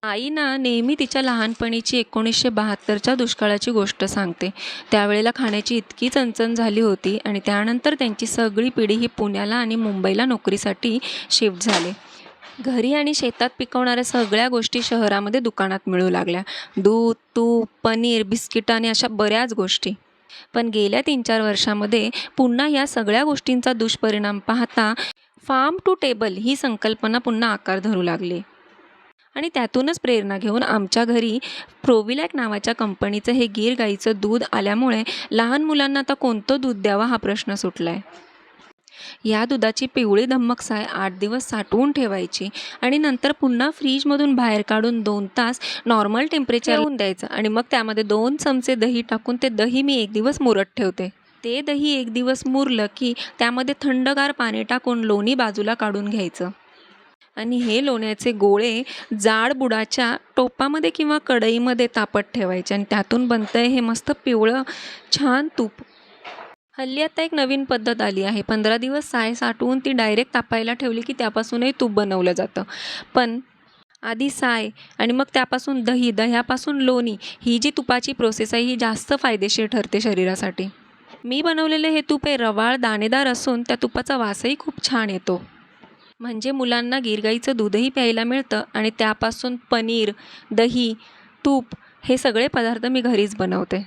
आई ना नेहमी तिच्या लहानपणीची 1972च्या दुष्काळाची गोष्ट सांगते. त्यावेळेला खाण्याची इतकी चणचण झाली होती आणि त्यानंतर त्यांची सगळी पिढी ही पुण्याला आणि मुंबईला नोकरीसाठी शिफ्ट झाले. घरी आणि शेतात पिकवणाऱ्या सगळ्या गोष्टी शहरामध्ये दुकानात मिळू लागल्या. दूध, तूप, पनीर, बिस्किटं आणि अशा बऱ्याच गोष्टी. पण गेल्या 3-4 वर्षामध्ये पुन्हा या सगळ्या गोष्टींचा दुष्परिणाम पाहता फार्म टू टेबल ही संकल्पना पुन्हा आकार धरू लागली. आणि त्यातूनच प्रेरणा घेऊन आमच्या घरी प्रोविलॅक नावाच्या कंपनीचं हे गीर गाईचं दूध आल्यामुळे लहान मुलांना आता कोणतं दूध द्यावं हा प्रश्न सुटला आहे. या दुधाची पिवळी धम्मक साय 8 दिवस साठवून ठेवायची आणि नंतर पुन्हा फ्रीजमधून बाहेर काढून 2 तास नॉर्मल टेम्परेचर येऊन द्यायचं आणि मग त्यामध्ये 2 चमचे दही टाकून ते दही मी 1 दिवस मुरत ठेवते. ते दही 1 दिवस मुरलं की त्यामध्ये थंडगार पाणी टाकून लोणी बाजूला काढून घ्यायचं. आणि हे लोण्याचे गोळे जाड बुडाच्या टोपामध्ये किंवा कढईमध्ये तापत ठेवायचे आणि त्यातून बनतंय हे मस्त पिवळं छान तूप. हल्ली आता एक नवीन पद्धत आली आहे. 15 दिवस साय साठवून ती डायरेक्ट तापायला ठेवली की त्यापासूनही तूप बनवलं जातं. पण आधी साय आणि मग त्यापासून दही, दह्यापासून लोणी ही जी तुपाची प्रोसेस आहे ही जास्त फायदेशीर ठरते शरीरासाठी. मी बनवलेलं हे तूप हे रवाळ दाणेदार असून त्या तुपाचा वासही खूप छान येतो. म्हणजे मुलांना गीर गाईचं दूधही प्यायला मिळतं आणि त्यापासून पनीर, दही, तूप हे सगळे पदार्थ मी घरीच बनवते.